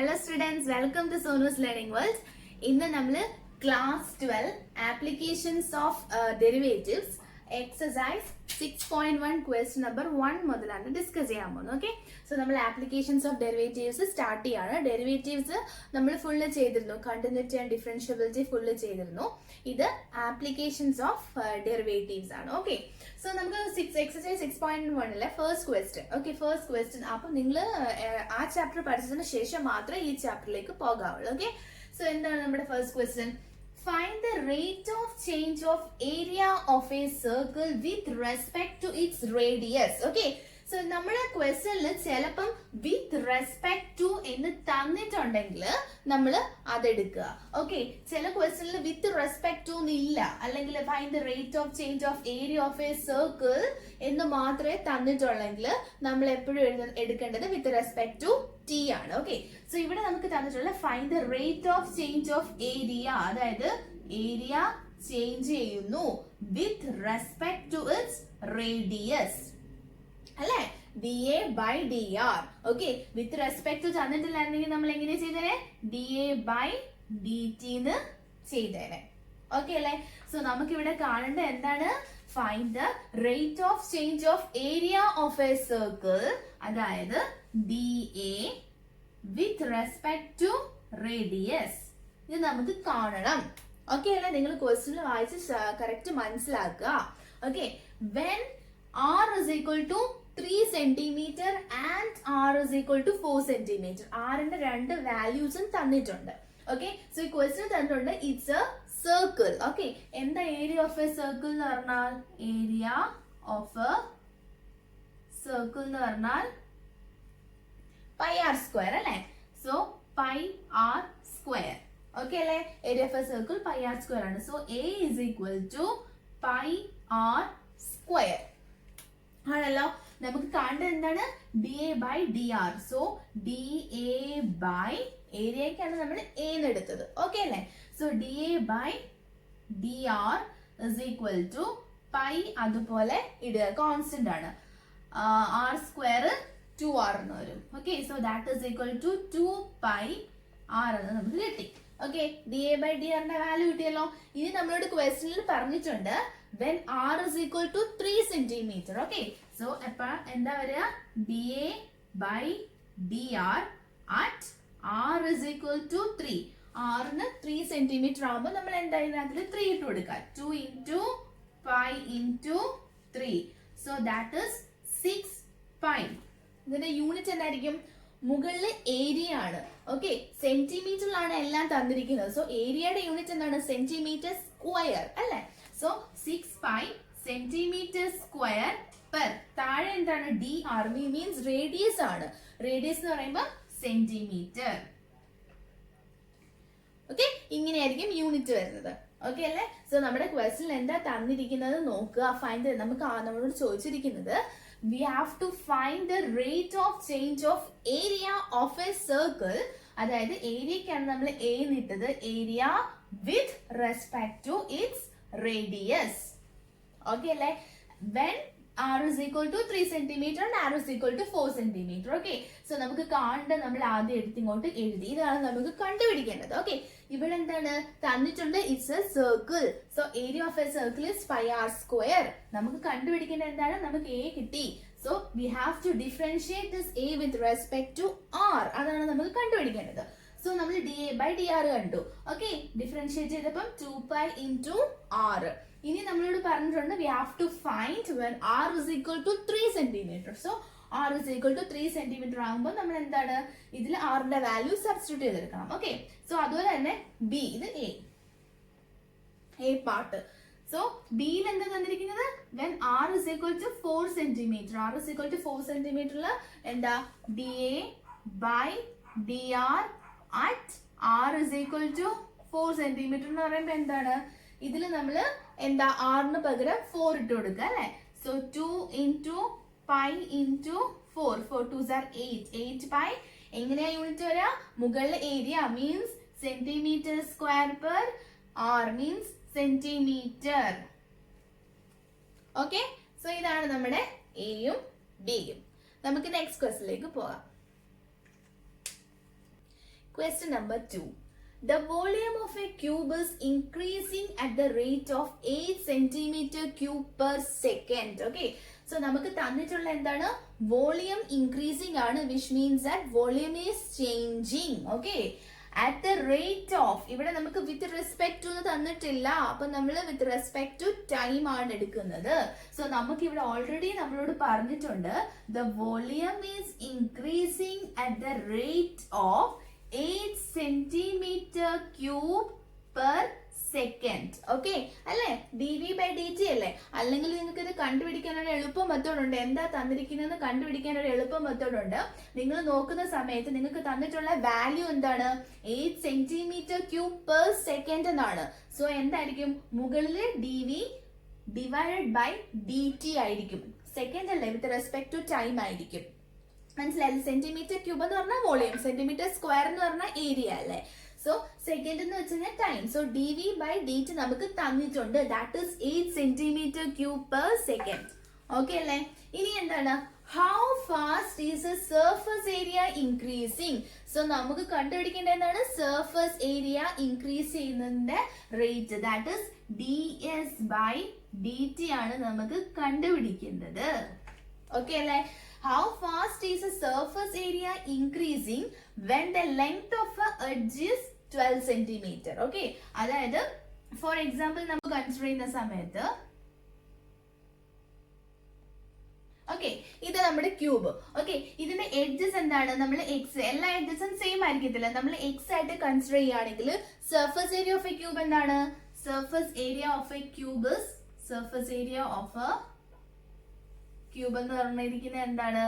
Hello students, welcome to Sonu's Learning World. ഇന്ന് നമ്മൾ class 12 applications of derivatives exercise 6.1 question number 1 മുതലാണ് discuss ചെയ്യാൻ പോകുന്നത്. ഓക്കെ, സോ നമ്മൾ ആപ്ലിക്കേഷൻസ് ഓഫ് ഡെറിവേറ്റീവ്സ് സ്റ്റാർട്ട് ചെയ്യാണ്. ഡെറിവേറ്റീവ്സ് നമ്മൾ ഫുള്ള് ചെയ്തിരുന്നു, കണ്ടിന്യൂറ്റി ആൻഡ് ഡിഫറൻഷ്യബിലിറ്റി ഫുള്ള് ചെയ്തിരുന്നു. ഇത് ആപ്ലിക്കേഷൻസ് ഓഫ് ഡെറിവേറ്റീവ്സ് ആണ്. ഓക്കെ, സോ നമുക്ക് exercise 6.1 first question. Okay, first question. അപ്പൊ നിങ്ങൾ ആ ചാപ്റ്റർ പഠിച്ചതിന് ശേഷം മാത്രമേ ഈ ചാപ്റ്ററിലേക്ക് പോകാവുള്ളൂ. ഓക്കെ, സോ എന്താണ് നമ്മുടെ first question? Find the rate of change of area of a circle with respect to its radius. Okay, so നമ്മുടെ ക്വസ്റ്റ്യനിൽ ചിലപ്പം വിത്ത് റെസ്പെക്ട് ടു എന്ന് തന്നിട്ടുണ്ടെങ്കിൽ നമ്മൾ അതെടുക്കുക. ഓക്കെ, ചില ക്വസ്റ്റ്യനിൽ വിത്ത് റെസ്പെക്ട് ടു എന്നില്ല, അല്ലെങ്കിൽ find the rate of change of area of a circle എന്ന് മാത്രമേ തന്നിട്ടുള്ളെങ്കിൽ നമ്മൾ എപ്പോഴും എടുക്കേണ്ടത് വിത്ത് റെസ്പെക്ട് ടു ടി ആണ്. ഓക്കെ, സോ ഇവിടെ നമുക്ക് തന്നിട്ടുള്ള find the rate of change of area, അതായത് ഏരിയ ചേഞ്ച് ചെയ്യുന്നു with respect to its radius അല്ലെ, D A by D R. Okay, with respect to തന്നിട്ടില്ലായിരുന്നെങ്കിൽ നമ്മൾ എങ്ങനെ ചെയ്തേനെ? D A by D T ചെയ്തേനെ. ഓക്കെ അല്ലെ, സോ നമുക്ക് ഇവിടെ കാണേണ്ട എന്താണ്? Find the rate of change of area of a circle, അതായത് D A with respect to radius. ഇത് നമുക്ക് കാണണം. ഓക്കെ അല്ലെ, നിങ്ങൾ ക്വസ്റ്റ്യൻ വായിച്ച് കറക്റ്റ് മനസ്സിലാക്കുക. Okay, when r is equal to 3 centimeter and r is equal to 4 centimeter. r ന്റെ രണ്ട് വാല്യൂസും തന്നിട്ടുണ്ട്. ഓക്കെ, സോ ഈ ക്വസ്റ്റ്യൻ തന്നിട്ടുണ്ട് ഇറ്റ്സ് എ സർക്കിൾ. ഓക്കെ, എന്താ ഏരിയ ഓഫ് എ സർക്കിൾ എന്ന് പറഞ്ഞാൽ? ഏരിയ ഓഫ് എ സർക്കിൾ എന്ന് പറഞ്ഞാൽ പൈ ആർ സ്ക്വയർ അല്ലെ. So pi R square. Okay അല്ലെ, area of a circle pi R square ആണ്. So A is equal to pi R square ആണല്ലോ. നമുക്ക് കാണേണ്ടത് എന്താണ്? D A by D r. So D A by ഏരിയക്കാണ് നമ്മൾ A എടുത്തത്. ഓക്കെ അല്ലെ, so D A by D R is equal to pi, അതുപോലെ ഇടുക, കോൺസ്റ്റന്റ് ആണ്, ആർ സ്ക്വയർ 2r എന്ന് വരും. Okay, so that is equal to 2 pi R എന്ന് നമുക്ക് കിട്ടി. Okay, D A by D ആറിന്റെ വാല്യൂ കിട്ടിയല്ലോ. ഇനി നമ്മളോട് ക്വസ്റ്റ്യനിൽ പറഞ്ഞിട്ടുണ്ട് when r is equal to 3 centimeter. Okay, so അപ്പൊ എന്താ വരിക? D A by D R at r is equal to 3. r ന് 3 സെന്റിമീറ്റർ ആകുമ്പോൾ നമ്മൾ എന്തായാലും അതിൽ 3 ഇട്ട് കൊടുക്കുക. 2 into pi into 3. So that is 6 pi. ഇതിന്റെ യൂണിറ്റ് എന്തായിരിക്കും? മുകളിൽ ഏരിയ ആണ്. ഓക്കെ, സെന്റിമീറ്ററിലാണ് എല്ലാം തന്നിരിക്കുന്നത്. സോ ഏരിയയുടെ യൂണിറ്റ് എന്താണ്? സെന്റിമീറ്റർ സ്ക്വയർ അല്ലെ. So 6 pi centimetre square per, താഴെ എന്താണ്? ഡി ആർ മീൻസ് റേഡിയസ് ആണ്. റേഡിയസ് എന്ന് പറയുമ്പോൾ സെന്റിമീറ്റർ. ഓക്കെ, ഇങ്ങനെയായിരിക്കും യൂണിറ്റ് വരുന്നത്. ഓക്കെ അല്ലെ, സോ നമ്മുടെ ക്വസ്റ്റ്യൻ എന്താ തന്നിരിക്കുന്നത് നോക്കുക. ഫൈൻഡ്, നമുക്ക് നമ്മളോട് ചോദിച്ചിരിക്കുന്നത് we have to find the rate of change of area of a circle, അതായത് ഏരിയക്കാണ് നമ്മൾ എ ഇട്ടത്, area with respect to its radius. Okay അല്ലെ, when r is equal to 3 centimeter and r is equal to 4 centimeter. Okay, so നമുക്ക് കാണേണ്ട നമ്മൾ ആദ്യം എടുത്തിങ്ങോട്ട് എഴുതി, ഇതാണ് നമുക്ക് കണ്ടുപിടിക്കേണ്ടത്. ഓക്കെ, ഇവിടെ എന്താണ് തന്നിട്ടുണ്ട്? It's a circle. So area of a circle is pi R square. നമുക്ക് കണ്ടുപിടിക്കേണ്ടത് എന്താണ്? നമുക്ക് എ കിട്ടി. So we have to differentiate this A with respect to R. അതാണ് നമുക്ക് കണ്ടുപിടിക്കേണ്ടത്. സോ നമ്മൾ D A by D R കണ്ടു. ഓക്കെ, ഡിഫറൻഷിയേറ്റ് ചെയ്തപ്പം 2 പൈ ഇൻറ്റു ആർ. ഇനി നമ്മളോട് പറഞ്ഞിട്ടുണ്ട് we have to find when r is equal to 3 centimeter. സോ r is equal to 3 centimeter ആകുമ്പോൾ നമ്മൾ എന്താണ് ഇതിൽ r ന്റെ വാല്യൂ സബ്സ്റ്റിറ്റ്യൂട്ട് ചെയ്തെടുക്കണം. ഓക്കെ, സോ അതുപോലെ തന്നെ ബി, ഇത് എ പാർട്ട്. സോ ബിയിൽ എന്താ തന്നിരിക്കുന്നത്? When r is equal to 4 centimeter. r is equal to 4 centimeterൽ എന്താ? D A by D R at r is equal to 4 centimeter എന്ന് പറയുമ്പോൾ എന്താണ്? ഇതിൽ നമ്മൾ എന്താ ആറിന് പകരം 4 ഇട്ട് കൊടുക്കുക അല്ലെ. So 2 into pi into 4. 4 2s are 8. 8 pi. എങ്ങനെയാ യൂണിറ്റ് വരാ? മുകളിലെ area means centimetre square per R means centimetre. Okay, so ഇതാണ് നമ്മുടെ എയും ബിയും. നമുക്ക് നെക്സ്റ്റ് ക്വസ്റ്റ്യനിലേക്ക് പോകാം. Question number 2. The volume of a cube is increasing at the rate of 8 centimeter cube per second. Okay. So നമുക്ക് തന്നിട്ടുള്ള എന്താണ് വോളിയം ഇൻക്രീസിംഗ് ആണ്, which means that volume is changing. Okay, at the rate of, ഇവിടെ നമുക്ക് വിത്ത് respect to തന്നിട്ടില്ല, അപ്പൊ നമ്മൾ വിത്ത് respect to time ആണ് എടുക്കുന്നത്. സോ നമുക്ക് ഇവിടെ ഓൾറെഡി നമ്മളോട് പറഞ്ഞിട്ടുണ്ട് the volume is increasing at the rate of 8 centimeter cube per second. Okay അല്ലേ, d V by D t അല്ലേ? അല്ലെങ്കിൽ നിങ്ങൾക്ക് ഇത് കണ്ടുപിടിക്കാൻ ഒരു എളുപ്പ മെത്തേഡ് ഉണ്ട്. എന്താ തന്നിരിക്കുന്നതെന്ന് കണ്ടുപിടിക്കാൻ ഒരു എളുപ്പ മെത്തേഡ് ഉണ്ട്. നിങ്ങൾ നോക്കുന്ന സമയത്ത് നിങ്ങൾക്ക് തന്നിട്ടുള്ള വാല്യൂ എന്താണ്? 8 സെന്റിമീറ്റർ ക്യൂബ് പെർ സെക്കൻഡ് എന്നാണ്. സോ എന്തായിരിക്കും? മുകളില് D V divided by D T ആയിരിക്കും. സെക്കൻഡ് അല്ലേ, വിത്ത് റെസ്പെക്ട് ടു ടൈം ആയിരിക്കും. മനസ്സിലായി? സെന്റിമീറ്റർ ക്യൂബ് എന്ന് പറഞ്ഞാൽ വോളിയം, സെന്റിമീറ്റർ സ്ക്വയർ എന്ന് പറഞ്ഞാൽ ഏരിയ അല്ലേ? സോ സെക്കൻഡ് എന്ന് വെച്ച് കഴിഞ്ഞാൽ time. So D V by D T നമുക്ക് തന്നിട്ടുണ്ട്. That is 8 centimetre cube per second. Okay അല്ലേ? ഇനി എന്താണ്? How fast is a surface area increasing? So നമുക്ക് കണ്ടുപിടിക്കേണ്ട എന്താണ്? സർഫസ് ഏരിയ ഇൻക്രീസ് ചെയ്യുന്നതിന്റെ rate, that is D S by D T ആണ് നമുക്ക് കണ്ടുപിടിക്കേണ്ടത്. ഓക്കെ അല്ലേ? How fast is a surface area increasing when the length of a edge is 12 centimeter? Okay, അതായത് for example നമുക്ക് കൺസിഡർ ചെയ്യുന്ന സമയത്ത്, okay ഇത് നമ്മുടെ ക്യൂബ്. ഓക്കെ, ഇതിന്റെ എഡ്ജസ് എന്താണ്? നമ്മൾ എക്സ്, എല്ലാ എഡ്ജസും സെയിം ആയിരിക്കത്തില്ല. നമ്മൾ എക്സ് ആയിട്ട് കൺസിഡർ ചെയ്യുകയാണെങ്കിൽ surface area of a cube എന്താണ്? Surface area of a cube, surface area of a cube എന്ന് പറഞ്ഞിരിക്കുന്നത് എന്താണ്?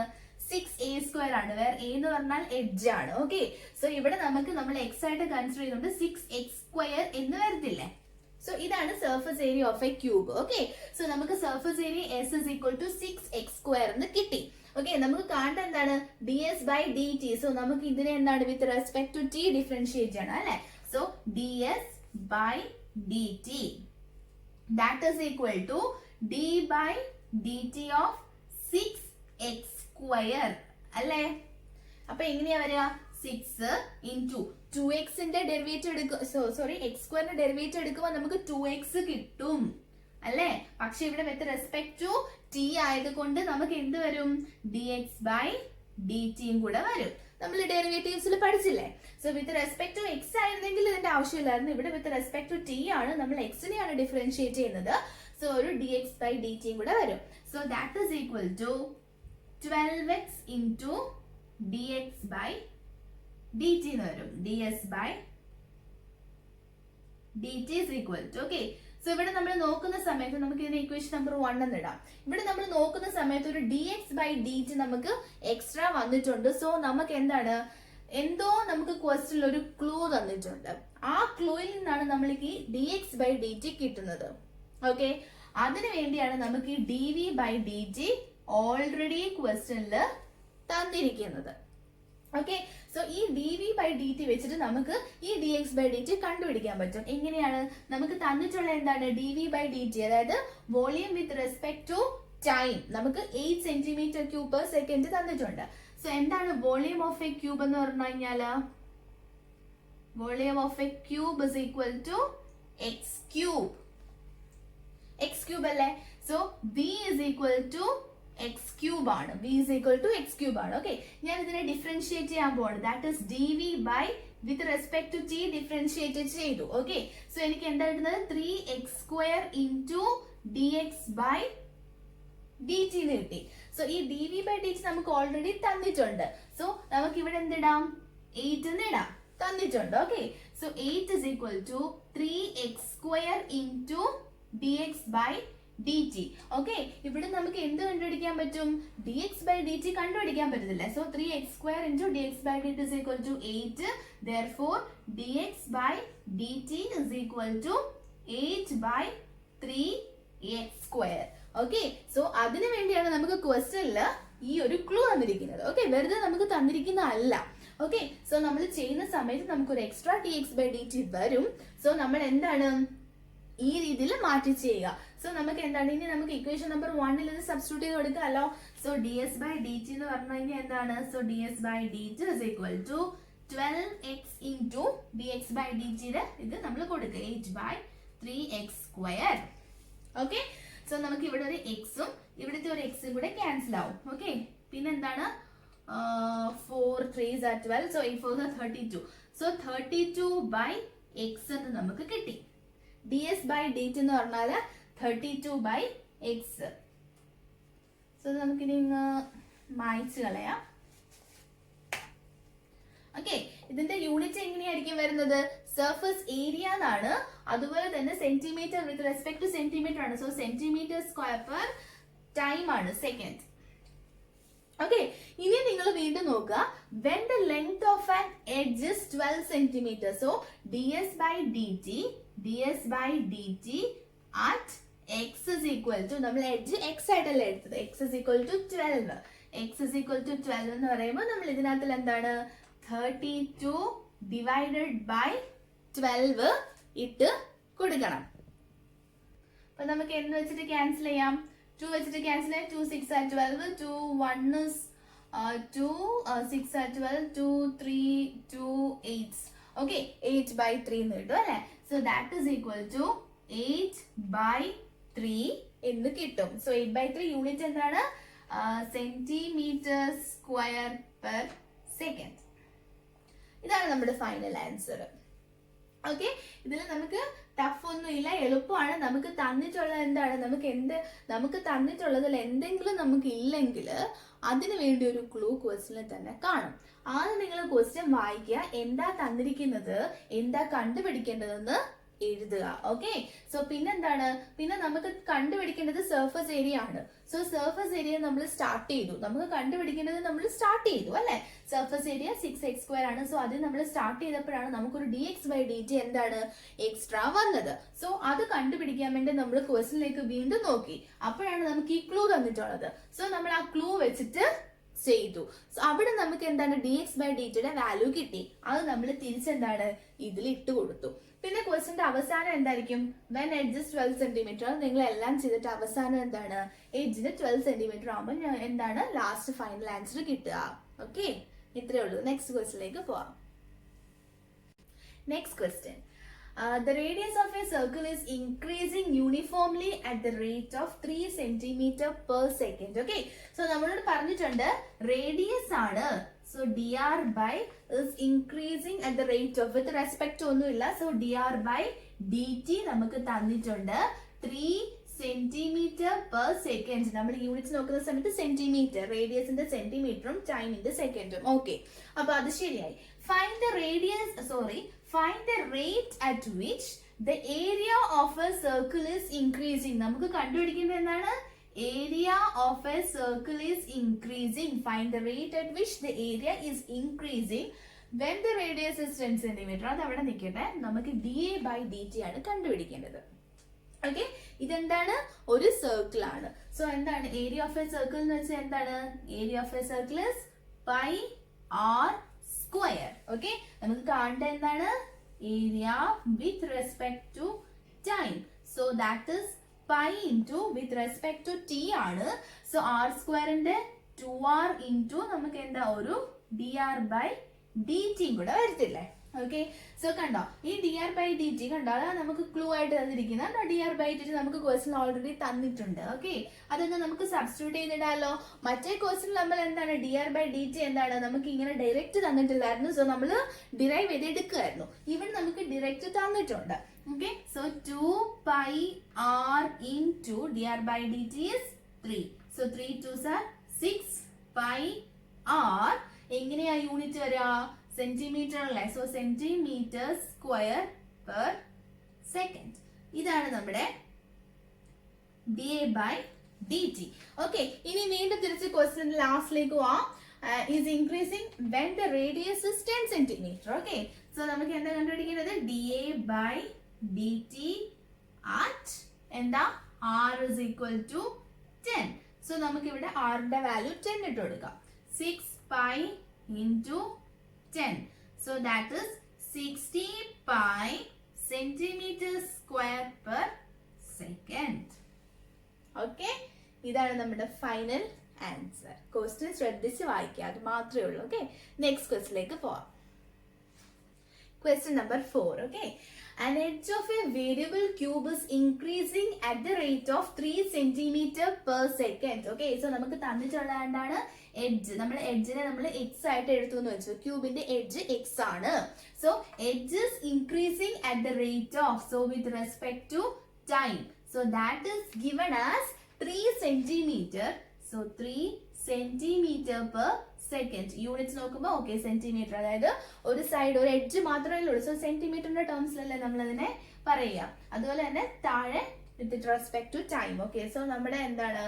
6a² ആണ്. വേറെ a എന്ന് പറഞ്ഞാൽ എഡ്ജ് ആണ്. ഓക്കെ, സോ ഇവിടെ നമ്മൾ എക്സ് ആയിട്ട് കൺസിഡർ ചെയ്യുന്നുണ്ട്, 6x² എന്ന് വരത്തില്ലേ? സോ ഇതാണ് surface area of a cube. Okay, so നമുക്ക് surface area S is equal to 6x² എന്ന് കിട്ടി. ഓക്കെ, നമുക്ക് കാണേണ്ട എന്താണ്? D S by D T. So നമുക്ക് ഇതിനെ എന്താണ്? With respect to T differentiate ചെയ്യണം അല്ലെ? So D S by D T that is equal to D by D T of 6x² അല്ലേ? അപ്പൊ എങ്ങനെയാ വരിക? 6 into 2x ന്റെ ഡെറിവേറ്റീവ് എടുക്കുക, സോറി x² ന്റെ ഡെറിവേറ്റീവ് എടുക്കുമ്പോൾ നമുക്ക് 2x കിട്ടും അല്ലേ? പക്ഷെ ഇവിടെ വിത്ത് റെസ്പെക്ട് ടു ടി ആയതുകൊണ്ട് നമുക്ക് എന്ത് വരും? dx ബൈ dt കൂടെ വരും. നമ്മൾ ഡെറിവേറ്റീവ്സിൽ പഠിച്ചില്ലേ? So with respect to X ആയിരുന്നെങ്കിൽ ഇതിന്റെ ആവശ്യമില്ലായിരുന്നു. ഇവിടെ വിത്ത് റെസ്പെക്ട് ടു ടി ആണ്, നമ്മൾ എക്സിനെയാണ് ഡിഫറൻഷിയേറ്റ് ചെയ്യുന്നത്. സോ ഒരു dx ബൈ dt കൂടെ വരും. So that is equal to 12x into dx by dt എന്ന് വരും. ds by dt is equal to, okay. So ഇവിടെ നമ്മൾ നോക്കുന്ന സമയത്ത് നമുക്ക് ഇതിന് ഇക്വേഷൻ നമ്പർ 1 എന്ന് ഇടാം. ഇവിടെ നമ്മൾ നോക്കുന്ന സമയത്ത് ഒരു dx by dt നമുക്ക് എക്സ്ട്രാ വന്നിട്ടുണ്ട്. സോ നമുക്ക് എന്താണ്? എന്തോ നമുക്ക് ക്വസ്റ്റ്യനിൽ ഒരു ക്ലൂ തന്നിട്ടുണ്ട്. ആ ക്ലൂയിൽ നിന്നാണ് നമ്മൾക്ക് ഈ dx by dt കിട്ടുന്നത്. ഓക്കെ, അതിനു വേണ്ടിയാണ് നമുക്ക് ഈ dv by dt ഓൾറെഡി ക്വസ്റ്റ്യനിൽ തന്നിരിക്കുന്നത്. ഓക്കെ, സോ ഈ dv by dt വെച്ചിട്ട് നമുക്ക് ഈ dx by dt കണ്ടുപിടിക്കാൻ പറ്റും. എങ്ങനെയാണ്? നമുക്ക് തന്നിട്ടുള്ള എന്താണ്? dv by dt, അതായത് volume with respect to time നമുക്ക് 8 സെന്റിമീറ്റർ ക്യൂബ് പെർ സെക്കൻഡ് തന്നിട്ടുണ്ട്. സോ എന്താണ് വോളിയം ഓഫ് എ ക്യൂബ് എന്ന് പറഞ്ഞു കഴിഞ്ഞാല്? Volume of a cube is equal to x cube. X cube അല്ലേ? So v is equal to x cube ആണ്. v is equal to x cube ആണ്. Okay, ഞാൻ ഇതിനെ ഡിഫറൻഷിയേറ്റ് ചെയ്യാൻ പോവാണ്. That is dv by with respect to t differentiate ചെയ്തു. Okay, so എനിക്ക് എന്താ കിട്ടുന്നത്? 3x² into dx by dt എന്ന് കിട്ടി. സോ ഈ dv ബൈ dt നമുക്ക് ഓൾറെഡി തന്നിട്ടുണ്ട്. സോ നമുക്ക് ഇവിടെ എന്തിടാം? 8 എന്ന് ഇടാം, തന്നിട്ടുണ്ട്. Okay, so 8 is equal to 3x² into dx by dt. Okay, ഇവിടെ നമുക്ക് എന്ത് കണ്ടുപിടിക്കാൻ പറ്റും? dx by dt കണ്ടുപിടിക്കാൻ പറ്റത്തില്ല. So 3x² into dx by dt is equal to 8. Therefore dx by dt is equal to 8 by 3x². Okay, so അതിനു വേണ്ടിയാണ് നമുക്ക് ക്വസ്റ്റ്യനിൽ ഈ ഒരു ക്ലൂ തന്നിരിക്കുന്നത്. ഓക്കെ, വെറുതെ നമുക്ക് തന്നിരിക്കുന്ന അല്ല. ഓക്കെ, സോ നമ്മൾ ചെയ്യുന്ന സമയത്ത് നമുക്കൊരു എക്സ്ട്രാ dx by dt വരും. സോ നമ്മൾ എന്താണ്? ഈ രീതിയിൽ മാറ്റി ചെയ്യുക. സോ നമുക്ക് എന്താണ്? ഇനി നമുക്ക് ഇക്വേഷൻ നമ്പർ 1 ഇത് സബ്സ്റ്റിറ്റ്യൂട്ട് ചെയ്ത് കൊടുക്കാമല്ലോ. സോ ds by dt എന്ന് പറഞ്ഞു കഴിഞ്ഞാൽ എന്താണ്? So ds by dt is equal to 12x into dx by dt ഇത് നമ്മൾ കൊടുക്കുക 8/3x². ഓക്കെ, സോ നമുക്ക് ഇവിടെ ഒരു എക്സും ഇവിടുത്തെ ഒരു എക്സും കൂടെ ക്യാൻസൽ ആവും. ഓക്കെ, പിന്നെ എന്താണ് 4 3s are 12, so 8 4s are 32. So 32/x എന്ന് നമുക്ക് കിട്ടി. ds by dt എന്ന് പറഞ്ഞാൽ 32/x. സോ നമുക്കിനി മായ്ച്ചു കളയാം. ഓക്കെ, ഇതിന്റെ യൂണിറ്റ് എങ്ങനെയായിരിക്കും വരുന്നത്? സർഫസ് ഏരിയ എന്നാണ്. അതുപോലെ തന്നെ centimetre with respect to centimetre ആണ്. So centimetre square per time ആണ്, സെക്കൻഡ്. ഓക്കെ, ഇനി നിങ്ങൾ വീണ്ടും നോക്കുക. when the length of an edge is 12 centimeter, so ds by dt at x is equal to, നമ്മൾ എഡ്ജ് x ആയിട്ടല്ലേ എടുത്തത്, x is equal to 12. x is equal to 12 എന്ന് പറയുമ്പോൾ നമ്മൾ ഇതിനകത്തിൽ എന്താണ് 32 divided by 12 ഇട്ട് കൊടുക്കണം. അപ്പൊ നമുക്ക് എന്ത് വെച്ചിട്ട് ക്യാൻസൽ ചെയ്യാം? 2 വെച്ചിട്ട് ക്യാൻസൽ ചെയ്യാം. 2 6 are 12, 2 1 is 2, 6 are 12, 2 3 2 8. ഓക്കെ, 8/3 എന്ന് കിട്ടും അല്ലെ. So that is equal to 8/3 എന്ന് കിട്ടും. സോ 8/3 യൂണിറ്റ് എന്താണ്? Centimetre square per second. ഇതാണ് നമ്മുടെ ഫൈനൽ ആൻസർ. ഓക്കെ, ഇതിൽ നമുക്ക് ടഫ് ഒന്നും ഇല്ല, എളുപ്പമാണ്. നമുക്ക് തന്നിട്ടുള്ളത് എന്താണ്? നമുക്ക് തന്നിട്ടുള്ളതിൽ എന്തെങ്കിലും നമുക്ക് ഇല്ലെങ്കിൽ അതിന് വേണ്ടി ഒരു ക്ലൂ ക്വസ്റ്റ്യനിൽ തന്നെ കാണും. ആദ്യം നിങ്ങൾ ക്വസ്റ്റ്യൻ വായിക്കുക, എന്താ തന്നിരിക്കുന്നത്, എന്താ കണ്ടുപിടിക്കേണ്ടതെന്ന് എഴുതുക. ഓക്കെ, സോ പിന്നെന്താണ്? പിന്നെ നമുക്ക് കണ്ടുപിടിക്കേണ്ടത് സർഫസ് ഏരിയ ആണ്. സോ സർഫസ് ഏരിയ നമ്മൾ സ്റ്റാർട്ട് ചെയ്തു. നമുക്ക് കണ്ടുപിടിക്കേണ്ടത് നമ്മൾ സ്റ്റാർട്ട് ചെയ്തു അല്ലെ. സർഫസ് ഏരിയ 6x² ആണ്. സോ അത് നമ്മൾ സ്റ്റാർട്ട് ചെയ്തപ്പോഴാണ് നമുക്കൊരു dx by dt എന്താണ് എക്സ്ട്രാ വന്നത്. സോ അത് കണ്ടുപിടിക്കാൻ വേണ്ടി നമ്മൾ ക്വസ്റ്റ്യനിലേക്ക് വീണ്ടും നോക്കി. അപ്പോഴാണ് നമുക്ക് ഈ ക്ലൂ തന്നിട്ടുള്ളത്. സോ നമ്മൾ ആ ക്ലൂ വെച്ചിട്ട് ചെയ്തു. സോ അവിടെ നമുക്ക് എന്താണ് dx by dt വാല്യൂ കിട്ടി. അത് നമ്മൾ തിരിച്ചെന്താണ് ഇതിൽ ഇട്ട് കൊടുത്തു. പിന്നെ ക്വസ്റ്റ്യന്റെ അവസാനം എന്തായിരിക്കും? when edge is 12 centimeter. നിങ്ങൾ എല്ലാം ചെയ്തിട്ട് അവസാനം എന്താണ് എഡ്ജിന് 12 centimeter ആകുമ്പോൾ എന്താണ് ലാസ്റ്റ് ഫൈനൽ ആൻസർ കിട്ടുക. ഓക്കെ, ഇത്രയേ ഉള്ളൂ. നെക്സ്റ്റ് ക്വസ്റ്റ്യനിലേക്ക് പോവാം. Next question. The radius of a circle is increasing uniformly at the rate of 3 centimeter per second. Okay, so നമ്മളോട് പറഞ്ഞിട്ടുണ്ട് റേഡിയസ് ആണ്. So dr by is increasing at the rate of, with respect ഒന്നുമില്ല. So dr by dt നമുക്ക് തന്നിട്ടുണ്ട് 3 centimetre per second. നമ്മൾ units നോക്കുന്ന സമയത്ത് centimetre, റേഡിയസിന്റെ സെന്റിമീറ്ററും ടൈമിന്റെ സെക്കൻഡും. ഓക്കെ, അപ്പൊ അത് ശരിയായി. Find the rate at which the area of a circle is increasing. നമുക്ക് കണ്ടുപിടിക്കേണ്ടത് എന്താണ്? Area of a circle is increasing. Find the rate at which the area is increasing when the radius is 10 centimeter. അത് അവിടെ നിൽക്കട്ടെ. നമുക്ക് dA by dt ആണ് കണ്ടുപിടിക്കേണ്ടത്. Okay, ഇതെന്താണ്? ഒരു സർക്കിൾ ആണ്. സോ എന്താണ് ഏരിയ ഓഫ് എ സർക്കിൾ എന്ന് വെച്ചാൽ എന്താണ്? Area of a circle is πr². Okay, നമുക്ക് കാണേണ്ട എന്താണ്? Area with respect to time. So that is pi into with respect to T ആണ്. സോ r² 2r ഇൻറ്റു നമുക്ക് എന്താ ഒരു dr by dt കൂടെ വരത്തില്ലേ. ഓക്കെ, സോ കണ്ടോ ഈ dr by dt കണ്ടോ, അതാണ് നമുക്ക് ക്ലൂ ആയിട്ട് തന്നിരിക്കുന്നത്. dr by dt നമുക്ക് ക്വസ്റ്റ്യൻ ഓൾറെഡി തന്നിട്ടുണ്ട്. ഓക്കെ, അതൊന്ന് നമുക്ക് സബ്സ്റ്റിറ്റ്യൂട്ട് ചെയ്തിടാലോ. മറ്റേ ക്വസ്റ്റ്യൻ നമ്മൾ എന്താണ് dr by dt എന്താണ് നമുക്ക് ഇങ്ങനെ ഡയറക്റ്റ് തന്നിട്ടില്ലായിരുന്നു. സോ നമ്മൾ ഡിറൈവ് ചെയ്ത് എടുക്കുമായിരുന്നു. ഇവിടെ നമുക്ക് ഡയറക്റ്റ് തന്നിട്ടുണ്ട്. Okay, so 2πr into dr by dt is 3. So 3 2s are 6πr. എങ്ങനെയാ യൂണിറ്റ് വരിക? സെന്റിമീറ്റർ അല്ലേ. So centimetre square per second. ഇതാണ് നമ്മുടെ dA by dt. ഓക്കെ, ഇനി വീണ്ടും തിരിച്ച് ക്വസ്റ്റ്യൻ ലാസ്റ്റിലേക്ക് പോവാം. Is increasing when the radius is 10 centimeter. Okay, so നമുക്ക് എന്താ കണ്ടുപിടിക്കേണ്ടത്? dA by dt at എന്താ r is equal to 10. So നമുക്ക് ഇവിടെ r ന്റെ വാല്യൂ 10 ഇട്ട് കൊടുക്കാം. 6π into 10. So that is 60 pi centimeter square per second. Okay, ഇതാണ് നമ്മുടെ ഫൈനൽ ആൻസർ. ക്വസ്റ്റ്യൻ ശ്രദ്ധിച്ച് വായിക്കുക, അത് മാത്രമേ ഉള്ളൂ. ഓക്കെ, നെക്സ്റ്റ് ക്വസ്റ്റ്യനിലേക്ക് പോവാം. Question number 4. Okay. An edge of a variable cube is increasing at the rate of 3 centimeter per second. Okay. So നമുക്ക് തന്നിട്ടുള്ള എന്താണ് എഡ്ജ്. നമ്മൾ എഡ്ജിനെ നമ്മൾ എക്സ് ആയിട്ട് എടുത്തു എന്ന് വെച്ചു. ക്യൂബിന്റെ എഡ്ജ് എക്സ് ആണ്. So edge is increasing at the rate of, so with respect to time. So that is given as 3 centimeter. So 3 centimeter per second. Units നോക്കുമ്പോൾ ഓക്കെ സെന്റിമീറ്റർ, അതായത് ഒരു സൈഡ് ഒരു എഡ്ജ് മാത്രമേ ഉള്ളൂ. സോ സെന്റിമീറ്ററിന്റെ ടേംസിലല്ലേ നമ്മൾ അതിനെ പറയുക. അതുപോലെ തന്നെ താഴെ with respect to time. Okay, so നമ്മുടെ എന്താണ്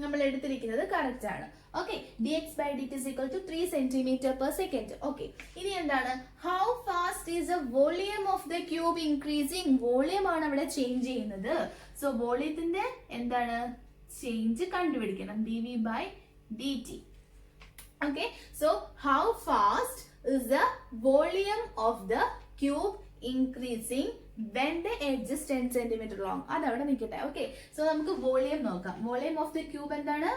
നമ്മൾ എടുത്തിരിക്കുന്നത് കറക്റ്റ് ആണ്. Okay, dx by dt is equal to 3 centimeter per second. Okay, ഇനി എന്താണ് how fast is the volume of the cube increasing? Volume ആണ് അവിടെ ചേഞ്ച് ചെയ്യുന്നത്. സോ വോളിയത്തിന്റെ എന്താണ് ചേഞ്ച് കണ്ടുപിടിക്കണം. dv by dt. Okay, so how fast is the volume of the cube increasing when the edge is 10 centimeter long? അതവിടെ നിൽക്കട്ടെ. Okay, so നമുക്ക് volume നോക്കാം. Volume of the cube എന്താണ്?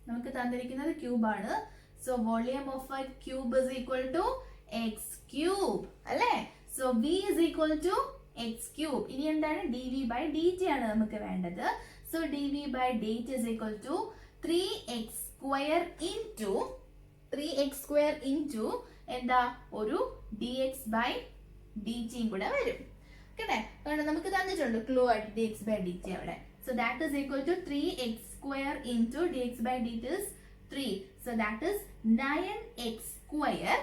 നമുക്ക് തന്നിരിക്കുന്നത് ക്യൂബ് ആണ്. So volume of a cube is equal to x cube അല്ലേ? So v is equal to x cube. ഇനി എന്താണ് dv by dt ആണ് നമുക്ക് വേണ്ടത്. So dv by dt is equal to 3x square into 3x square into എന്താ ഒരു dx by dt കൂടെ വരും. കേട്ടെ, കാരണം നമുക്ക് തന്നിട്ടുണ്ട് ക്ലൂ ആയിട്ട് dx by dt അവിടെ. So that is equal to 3x square into dx by dt is 3. So that is 9x square.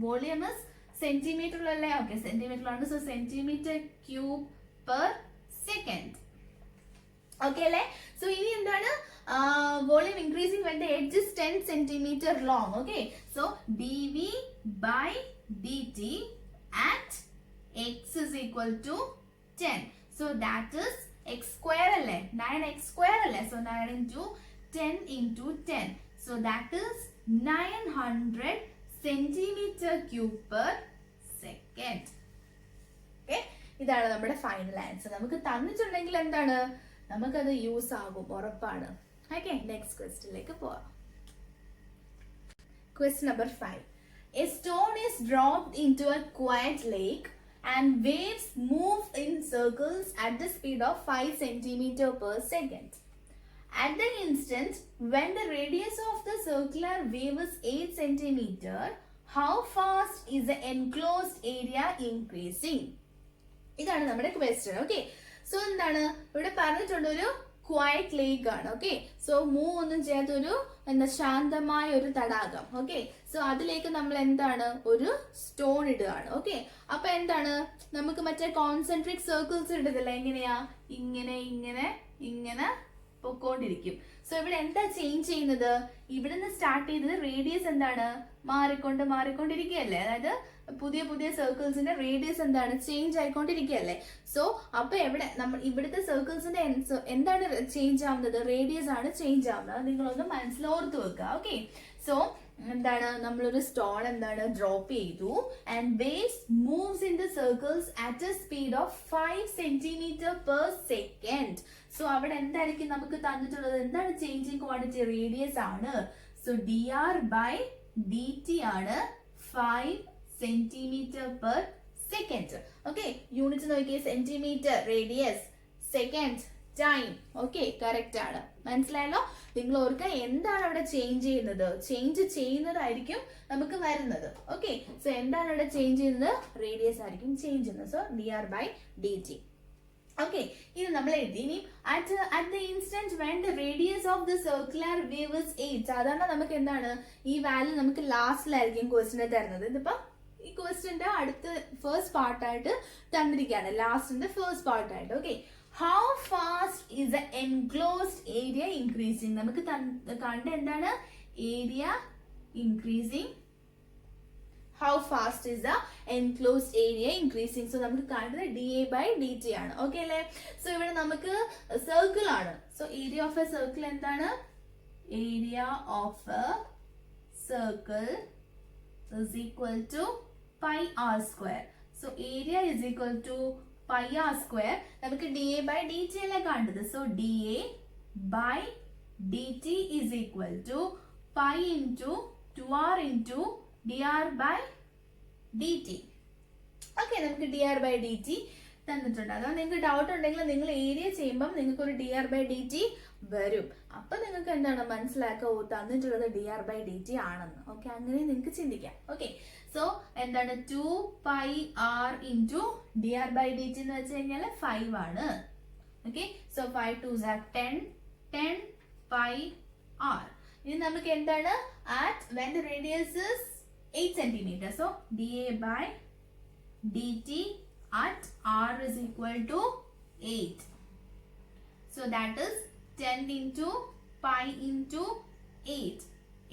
Volume is centimeter അല്ലേ? ഓക്കെ, സെന്റിമീറ്റർ ആണ്. So centimetre cube per second. Okay അല്ലേ? So ഇനി എന്താണ് volume increasing when the edge is 10 centimeter long. Okay, so dv by dt at x is equal to 10. So that is x square അല്ലേ? 9x square അല്ലേ? So 9 into 10 into 10. So that is 900 centimeter cube per second. Okay, ഇതാണ് നമ്മുടെ final answer. നമുക്ക് തന്നിട്ടുണ്ടെങ്കിൽ എന്താണ് നമുക്കത് use ആകും, ഉറപ്പാണ്. Okay, next question ലേക്ക് പോവാം. Question number 5. A stone is dropped into a quiet lake and waves move in circles at the speed of 5 centimeter per second. At the instant when the radius of the circular wave is 8 centimeter, how fast is the enclosed area increasing? ഇതാണ് നമ്മുടെ question. Okay, so എന്താണ് ഇവിടെ പറഞ്ഞിട്ടുണ്ട് ഒരു quiet ലേക്ക് ആണ്. Okay, so move ഒന്നും ചെയ്യാത്ത ഒരു എന്താ ശാന്തമായ ഒരു തടാകം. ഓക്കെ, സോ അതിലേക്ക് നമ്മൾ എന്താണ് ഒരു സ്റ്റോൺ ഇടുകയാണ്. ഓക്കെ, അപ്പൊ എന്താണ് നമുക്ക് മറ്റേ കോൺസെൻട്രിക് സർക്കിൾസ് ഇടുന്നില്ല, എങ്ങനെയാ ഇങ്ങനെ ഇങ്ങനെ ഇങ്ങനെ പൊക്കോണ്ടിരിക്കും. സോ ഇവിടെ എന്താ ചേഞ്ച് ചെയ്യുന്നത്? ഇവിടുന്ന് സ്റ്റാർട്ട് ചെയ്തത് റേഡിയസ് എന്താണ് മാറിക്കൊണ്ടിരിക്കുകയല്ലേ? അതായത് പുതിയ പുതിയ സർക്കിൾസിന്റെ റേഡിയസ് എന്താണ് ചേഞ്ച് ആയിക്കൊണ്ടിരിക്കുകയല്ലേ? സോ അപ്പൊ എവിടെ നമ്മൾ ഇവിടുത്തെ സർക്കിൾസിന്റെ എന്താണ് ചേഞ്ച് ആവുന്നത്? റേഡിയസ് ആണ് ചേഞ്ച് ആവുന്നത്. നിങ്ങളൊന്ന് മനസ്സിൽ ഓർത്ത് വെക്കുക. ഓക്കെ, സോ എന്താണ് നമ്മളൊരു സ്റ്റോൺ എന്താണ് ഡ്രോപ്പ് ചെയ്തു and waves moves in the circles at a speed of 5 centimeter per second. So അവിടെ എന്തായിരിക്കും നമുക്ക് തന്നിട്ടുള്ളത്? എന്താണ് ചേഞ്ചിങ് ക്വാണ്ടിറ്റി? റേഡിയസ് ആണ്. സോ dr by dt ആണ് 5 centimeter per second. Okay, unit നോക്കിയേ, centimetre radius, second time. Okay, correct ആണ്. മനസ്സിലായല്ലോ? നിങ്ങൾ ഓർക്കുക എന്താണ് അവിടെ ചേഞ്ച് ചെയ്യുന്നത്? ചേഞ്ച് ചെയ്യുന്നതായിരിക്കും നമുക്ക് വരുന്നത്. ഓക്കെ, സോ എന്താണ് അവിടെ ചേഞ്ച് ചെയ്യുന്നത്? റേഡിയസ് ആയിരിക്കും ചേഞ്ച് ചെയ്യുന്നത്. So dr by dt. Okay, ഇത് നമ്മൾ എഴുതി. ഇനി at the instant when the radius of the circular wave is 8. സാധാരണ നമുക്ക് എന്താണ് ഈ വാല്യൂ നമുക്ക് ലാസ്റ്റിലായിരിക്കും ക്വസ്റ്റിനെ തരുന്നത്. ഇതിപ്പോ ഈ ക്വസ്റ്റിന്റെ അടുത്ത ഫസ്റ്റ് പാർട്ടായിട്ട് തന്നിരിക്കുകയാണ്, ലാസ്റ്റിന്റെ ഫസ്റ്റ് പാർട്ടായിട്ട്. Okay, how fast is the enclosed area increasing? നമുക്ക് കണ്ട എന്താണ് area increasing. How fast is the enclosed area increasing? So നമുക്ക് കാണുന്നത് dA by dt ആണ്. ഓക്കെ അല്ലേ? സോ ഇവിടെ നമുക്ക് സർക്കിൾ ആണ്. So area of a circle എന്താണ്? Area of a circle is equal to pi r square. So area is equal to pi r square. നമുക്ക് dA by dt അല്ലേ കാണുന്നത്. So dA by dt is equal to pi into 2r into dr by dt. Okay, നമുക്ക് d R by D t തന്നിട്ടുണ്ട്. അഥവാ നിങ്ങൾക്ക് doubt ഉണ്ടെങ്കിൽ നിങ്ങൾ area ചെയ്യുമ്പോൾ നിങ്ങൾക്ക് ഒരു D R by D T വരും. അപ്പൊ നിങ്ങൾക്ക് എന്താണ് മനസ്സിലാക്കുക, തന്നിട്ടുള്ളത് D R by D T ആണെന്ന്. ഓക്കെ, അങ്ങനെ നിങ്ങൾക്ക് ചിന്തിക്കാം. ഓക്കെ, സോ എന്താണ് 2πr into D R by D T എന്ന് വെച്ച് കഴിഞ്ഞാൽ 5 ആണ്. Okay, so 5 2s are 10 10πr. ഇനി നമുക്ക് എന്താണ് when the radius is 8 centimeter, so dA by dt at r is equal to 8. So that is 10 into pi into 8.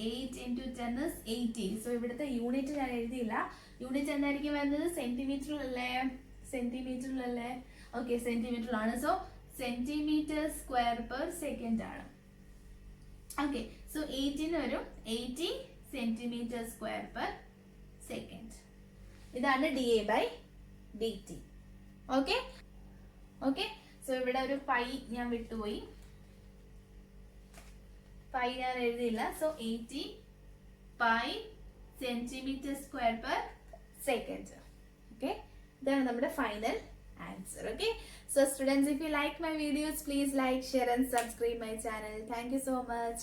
8 into 10 is 80. So ഇവിടുത്തെ unit ഞാൻ എഴുതിയില്ല. യൂണിറ്റ് എന്തായിരിക്കും വരുന്നത്? സെന്റിമീറ്ററിലല്ലേ? ഓക്കെ, സെന്റിമീറ്ററിലാണ്. So centimetre square per second ആണ്. Okay, so 8 വരും 80 centimetre square per second. ഇതാണ് d A by D t. Okay okay, so ഇവിടെ ഒരു പൈ ഞാൻ വിട്ടുപോയി, പൈ ഞാൻ എഴുതിയില്ല. So 80 pi centimetre square per second. Okay, ഇതാണ് നമ്മുടെ final answer. Okay, so students, if you like my videos, please like, share and subscribe my channel. Thank you so much.